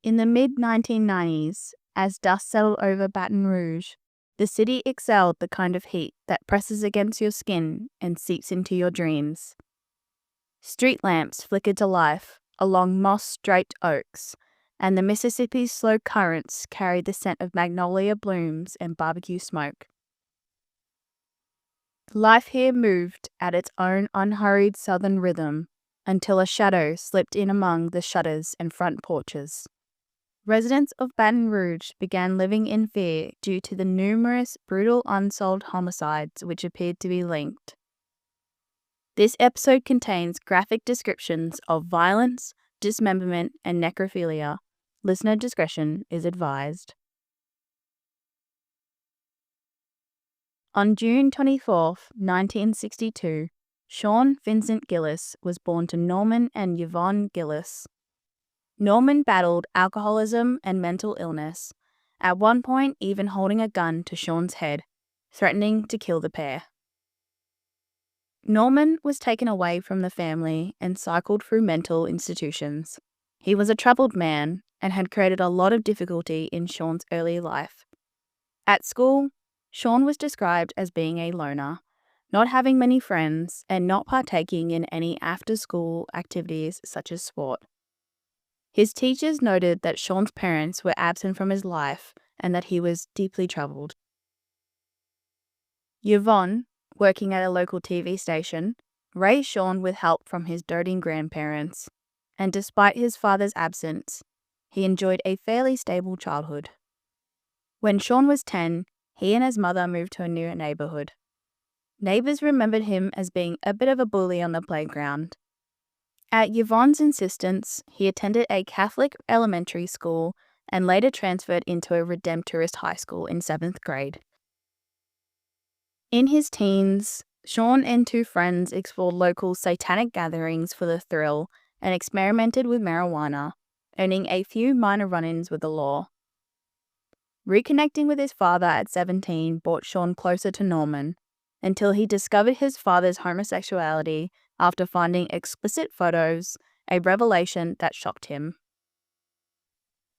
In the mid-1990s, as dust settled over Baton Rouge, the city exhaled the kind of heat that presses against your skin and seeps into your dreams. Street lamps flickered to life along moss-draped oaks, and the Mississippi's slow currents carried the scent of magnolia blooms and barbecue smoke. Life here moved at its own unhurried southern rhythm until a shadow slipped in among the shutters and front porches. Residents of Baton Rouge began living in fear due to the numerous brutal unsolved homicides which appeared to be linked. This episode contains graphic descriptions of violence, dismemberment, and necrophilia. Listener discretion is advised. On June 24, 1962, Sean Vincent Gillis was born to Norman and Yvonne Gillis. Norman battled alcoholism and mental illness, at one point even holding a gun to Sean's head, threatening to kill the pair. Norman was taken away from the family and cycled through mental institutions. He was a troubled man and had created a lot of difficulty in Sean's early life. At school, Sean was described as being a loner, not having many friends, and not partaking in any after-school activities such as sport. His teachers noted that Sean's parents were absent from his life and that he was deeply troubled. Yvonne, working at a local TV station, raised Sean with help from his doting grandparents, and despite his father's absence, he enjoyed a fairly stable childhood. When Sean was 10, he and his mother moved to a new neighborhood. Neighbors remembered him as being a bit of a bully on the playground. At Yvonne's insistence, he attended a Catholic elementary school and later transferred into a Redemptorist high school in 7th grade. In his teens, Sean and two friends explored local satanic gatherings for the thrill and experimented with marijuana, earning a few minor run-ins with the law. Reconnecting with his father at 17 brought Sean closer to Norman, until he discovered his father's homosexuality after finding explicit photos, a revelation that shocked him.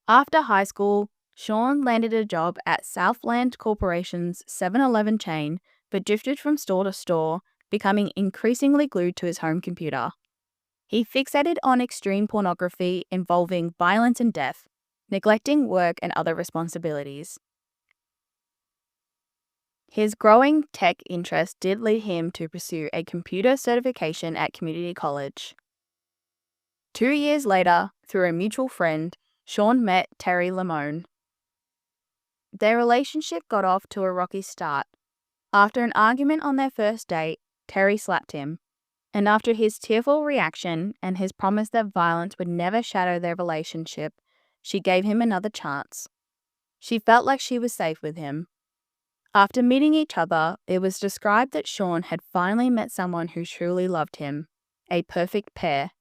After high school, Sean landed a job at Southland Corporation's 7-Eleven chain, but drifted from store to store, becoming increasingly glued to his home computer. He fixated on extreme pornography involving violence and death, neglecting work and other responsibilities. His growing tech interest did lead him to pursue a computer certification at community college. 2 years later, through a mutual friend, Sean met Terry Lamone. Their relationship got off to a rocky start. After an argument on their first date, Terry slapped him, and after his tearful reaction and his promise that violence would never shadow their relationship, she gave him another chance. She felt like she was safe with him. After meeting each other, it was described that Sean had finally met someone who truly loved him, a perfect pair.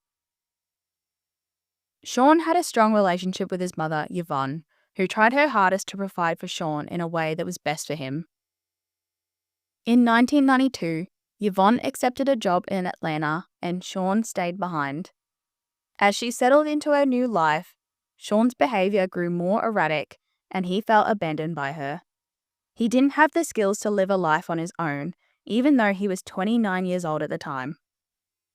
Sean had a strong relationship with his mother, Yvonne, who tried her hardest to provide for Sean in a way that was best for him. In 1992, Yvonne accepted a job in Atlanta and Sean stayed behind. As she settled into her new life, Sean's behaviour grew more erratic and he felt abandoned by her. He didn't have the skills to live a life on his own, even though he was 29 years old at the time.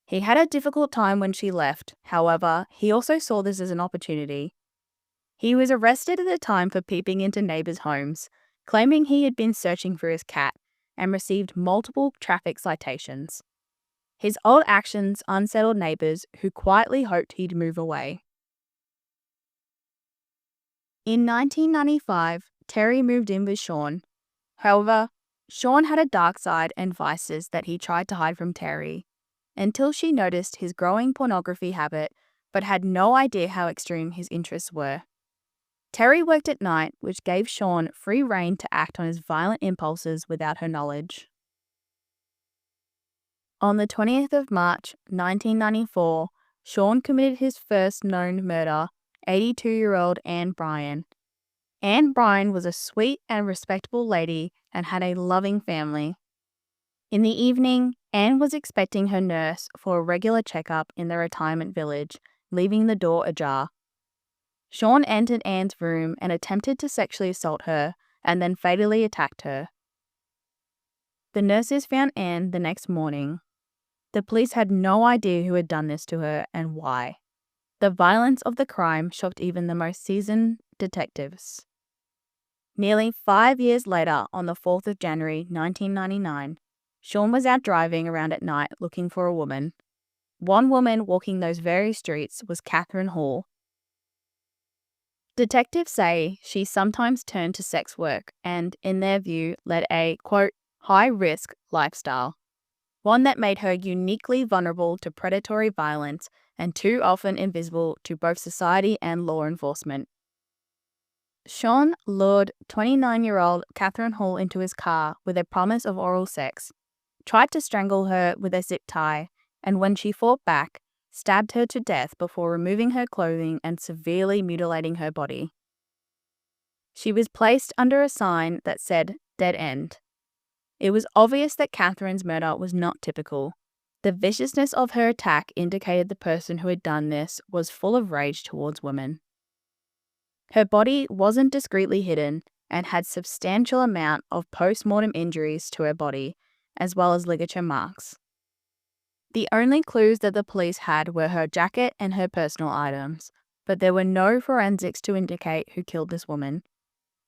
He had a difficult time when she left, however, he also saw this as an opportunity. He was arrested at the time for peeping into neighbours' homes, claiming he had been searching for his cat, and received multiple traffic citations. His old actions unsettled neighbours who quietly hoped he'd move away. In 1995, Terry moved in with Sean. However, Sean had a dark side and vices that he tried to hide from Terry, until she noticed his growing pornography habit but had no idea how extreme his interests were. Terry worked at night, which gave Sean free rein to act on his violent impulses without her knowledge. On the 20th of March, 1994, Sean committed his first known murder, 82-year-old Anne Bryan. Anne Bryan was a sweet and respectable lady and had a loving family. In the evening, Anne was expecting her nurse for a regular checkup in the retirement village, leaving the door ajar. Sean entered Anne's room and attempted to sexually assault her and then fatally attacked her. The nurses found Anne the next morning. The police had no idea who had done this to her and why. The violence of the crime shocked even the most seasoned detectives. Nearly 5 years later, on the 4th of January 1999, Sean was out driving around at night looking for a woman. One woman walking those very streets was Catherine Hall. Detectives say she sometimes turned to sex work and, in their view, led a, quote, high-risk lifestyle, one that made her uniquely vulnerable to predatory violence and too often invisible to both society and law enforcement. Sean lured 29-year-old Catherine Hall into his car with a promise of oral sex, tried to strangle her with a zip tie, and when she fought back, stabbed her to death before removing her clothing and severely mutilating her body. She was placed under a sign that said, "Dead End." It was obvious that Catherine's murder was not typical. The viciousness of her attack indicated the person who had done this was full of rage towards women. Her body wasn't discreetly hidden and had substantial amount of postmortem injuries to her body, as well as ligature marks. The only clues that the police had were her jacket and her personal items, but there were no forensics to indicate who killed this woman.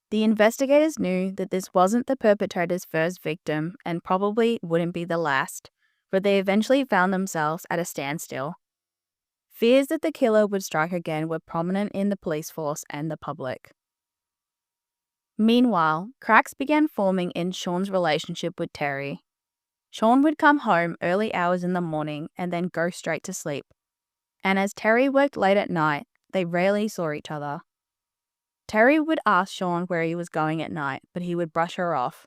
The investigators knew that this wasn't the perpetrator's first victim and probably wouldn't be the last, but they eventually found themselves at a standstill. Fears that the killer would strike again were prominent in the police force and the public. Meanwhile, cracks began forming in Sean's relationship with Terry. Sean would come home early hours in the morning and then go straight to sleep. And as Terry worked late at night, they rarely saw each other. Terry would ask Sean where he was going at night, but he would brush her off.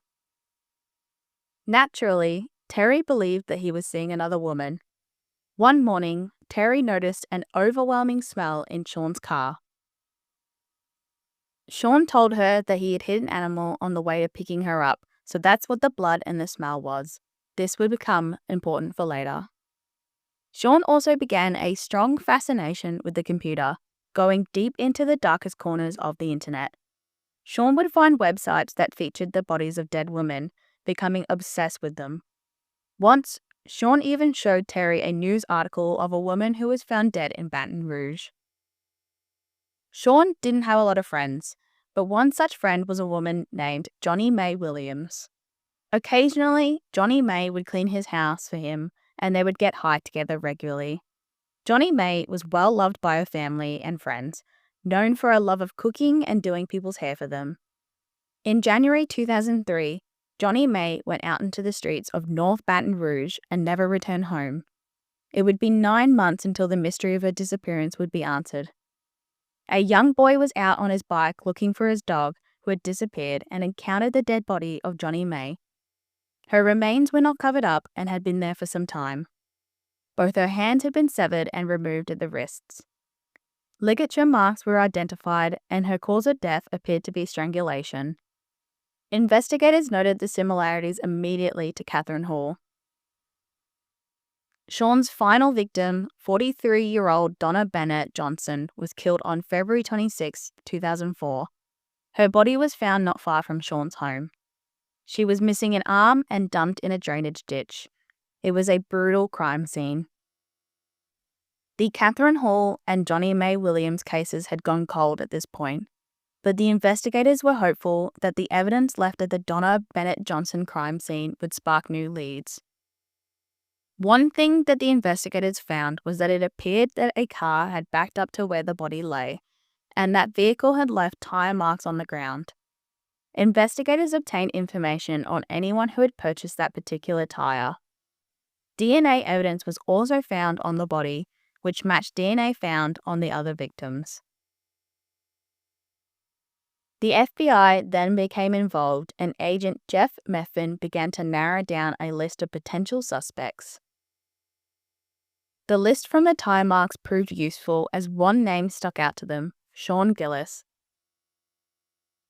Naturally, Terry believed that he was seeing another woman. One morning, Terry noticed an overwhelming smell in Sean's car. Sean told her that he had hit an animal on the way to picking her up, so that's what the blood and the smell was. This would become important for later. Sean also began a strong fascination with the computer, going deep into the darkest corners of the internet. Sean would find websites that featured the bodies of dead women, becoming obsessed with them. Once, Sean even showed Terry a news article of a woman who was found dead in Baton Rouge. Sean didn't have a lot of friends, but one such friend was a woman named Johnny Mae Williams. Occasionally, Johnny Mae would clean his house for him, and they would get high together regularly. Johnny Mae was well loved by her family and friends, known for her love of cooking and doing people's hair for them. In January 2003, Johnny Mae went out into the streets of North Baton Rouge and never returned home. It would be 9 months until the mystery of her disappearance would be answered. A young boy was out on his bike looking for his dog, who had disappeared, and encountered the dead body of Johnny Mae. Her remains were not covered up and had been there for some time. Both her hands had been severed and removed at the wrists. Ligature marks were identified, and her cause of death appeared to be strangulation. Investigators noted the similarities immediately to Catherine Hall. Sean's final victim, 43-year-old Donna Bennett Johnson, was killed on February 26, 2004. Her body was found not far from Sean's home. She was missing an arm and dumped in a drainage ditch. It was a brutal crime scene. The Catherine Hall and Johnny Mae Williams cases had gone cold at this point, but the investigators were hopeful that the evidence left at the Donna Bennett Johnson crime scene would spark new leads. One thing that the investigators found was that it appeared that a car had backed up to where the body lay, and that vehicle had left tire marks on the ground. Investigators obtained information on anyone who had purchased that particular tire. DNA evidence was also found on the body, which matched DNA found on the other victims. The FBI then became involved, and Agent Jeff Meffin began to narrow down a list of potential suspects. The list from the tire marks proved useful as one name stuck out to them: Sean Gillis.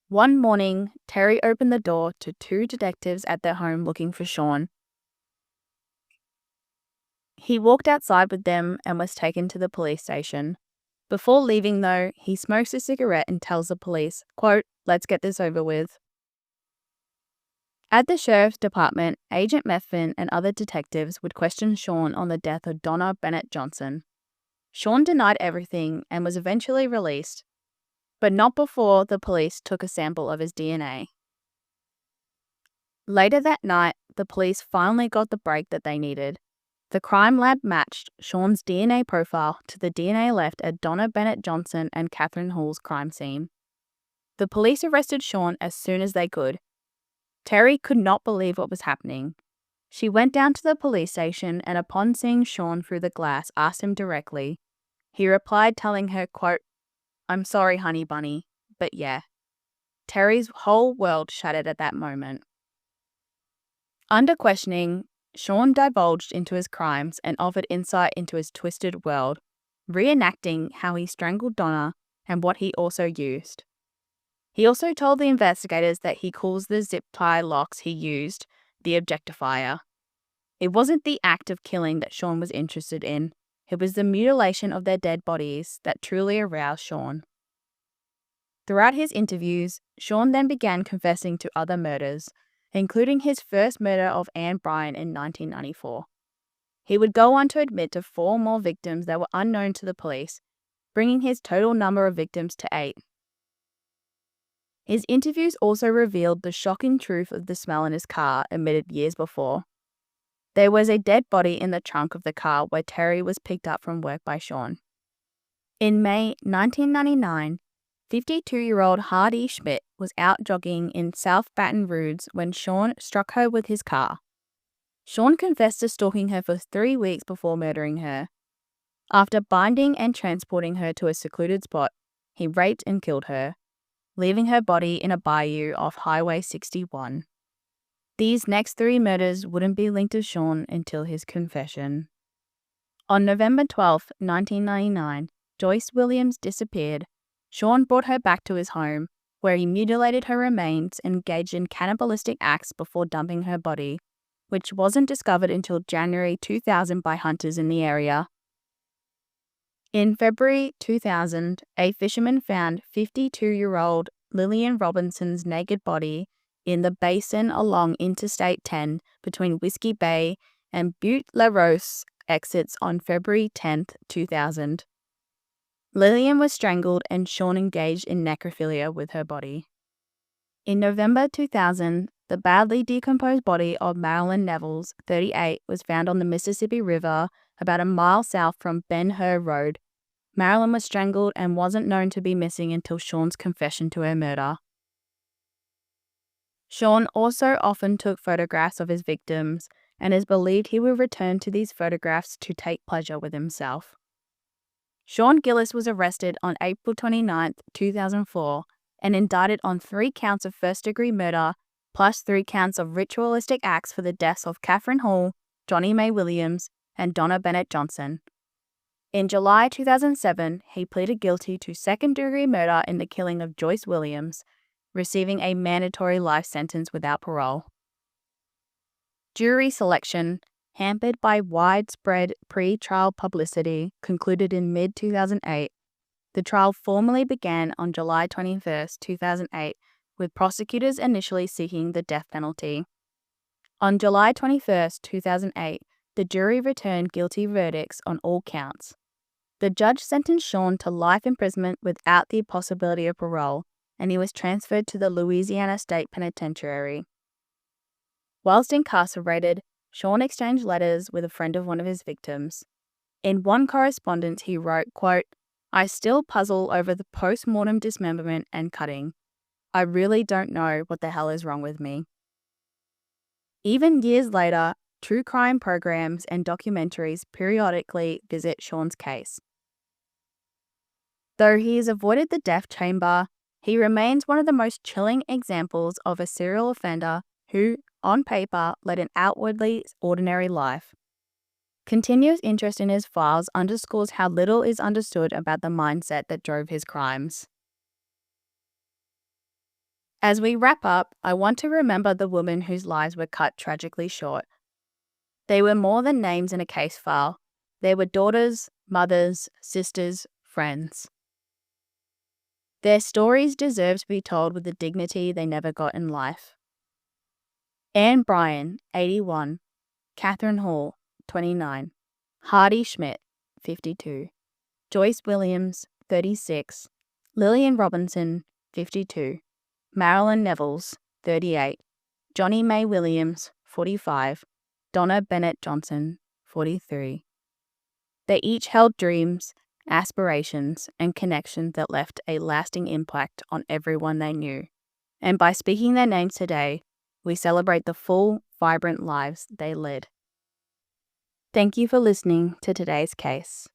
One morning, Terry opened the door to 2 detectives at their home looking for Sean. He walked outside with them and was taken to the police station. Before leaving though, he smokes a cigarette and tells the police, quote, "Let's get this over with." At the sheriff's department, Agent Methvin and other detectives would question Sean on the death of Donna Bennett Johnson. Sean denied everything and was eventually released, but not before the police took a sample of his DNA. Later that night, the police finally got the break that they needed. The crime lab matched Sean's DNA profile to the DNA left at Donna Bennett Johnson and Catherine Hall's crime scene. The police arrested Sean as soon as they could. Terry could not believe what was happening. She went down to the police station and upon seeing Sean through the glass, asked him directly. He replied telling her, quote, "I'm sorry, honey bunny, but yeah." Terry's whole world shattered at that moment. Under questioning, Sean divulged into his crimes and offered insight into his twisted world, reenacting how he strangled Donna and what he also used. He also told the investigators that he calls the zip tie locks he used the objectifier. It wasn't the act of killing that Sean was interested in, it was the mutilation of their dead bodies that truly aroused Sean. Throughout his interviews, Sean then began confessing to other murders, including his first murder of Anne Bryan in 1994. He would go on to admit to 4 more victims that were unknown to the police, bringing his total number of victims to 8. His interviews also revealed the shocking truth of the smell in his car admitted years before. There was a dead body in the trunk of the car where Terry was picked up from work by Sean. In May 1999, 52-year-old Hardy Schmidt was out jogging in South Baton Rouge when Sean struck her with his car. Sean confessed to stalking her for 3 weeks before murdering her. After binding and transporting her to a secluded spot, he raped and killed her, leaving her body in a bayou off Highway 61. These next 3 murders wouldn't be linked to Sean until his confession. On November 12, 1999, Joyce Williams disappeared. Sean brought her back to his home, where he mutilated her remains and engaged in cannibalistic acts before dumping her body, which wasn't discovered until January 2000 by hunters in the area. In February 2000, a fisherman found 52-year-old Lillian Robinson's naked body in the basin along Interstate 10 between Whiskey Bay and Butte La Rose exits on February 10, 2000. Lillian was strangled and Sean engaged in necrophilia with her body. In November 2000, the badly decomposed body of Marilyn Nevels, 38, was found on the Mississippi River about a mile south from Ben-Hur Road. Marilyn was strangled and wasn't known to be missing until Sean's confession to her murder. Sean also often took photographs of his victims and is believed he would return to these photographs to take pleasure with himself. Sean Gillis was arrested on April 29, 2004 and indicted on 3 counts of first-degree murder plus 3 counts of ritualistic acts for the deaths of Catherine Hall, Johnny May Williams, and Donna Bennett Johnson. In July 2007, he pleaded guilty to second-degree murder in the killing of Joyce Williams, receiving a mandatory life sentence without parole. Jury selection, hampered by widespread pre-trial publicity, concluded in mid-2008. The trial formally began on July 21, 2008, with prosecutors initially seeking the death penalty. On July 21, 2008, the jury returned guilty verdicts on all counts. The judge sentenced Sean to life imprisonment without the possibility of parole, and he was transferred to the Louisiana State Penitentiary. Whilst incarcerated, Sean exchanged letters with a friend of one of his victims. In one correspondence, he wrote, quote, "I still puzzle over the postmortem dismemberment and cutting. I really don't know what the hell is wrong with me." Even years later, true crime programs and documentaries periodically visit Sean's case. Though he has avoided the death chamber, he remains one of the most chilling examples of a serial offender who, on paper, led an outwardly ordinary life. Continuous interest in his files underscores how little is understood about the mindset that drove his crimes. As we wrap up, I want to remember the women whose lives were cut tragically short. They were more than names in a case file. They were daughters, mothers, sisters, friends. Their stories deserve to be told with the dignity they never got in life. Anne Bryan, 81. Catherine Hall, 29. Hardy Schmidt, 52. Joyce Williams, 36. Lillian Robinson, 52. Marilyn Nevels, 38. Johnny May Williams, 45. Donna Bennett Johnson, 43. They each held dreams, aspirations, and connections that left a lasting impact on everyone they knew. And by speaking their names today, we celebrate the full, vibrant lives they led. Thank you for listening to today's case.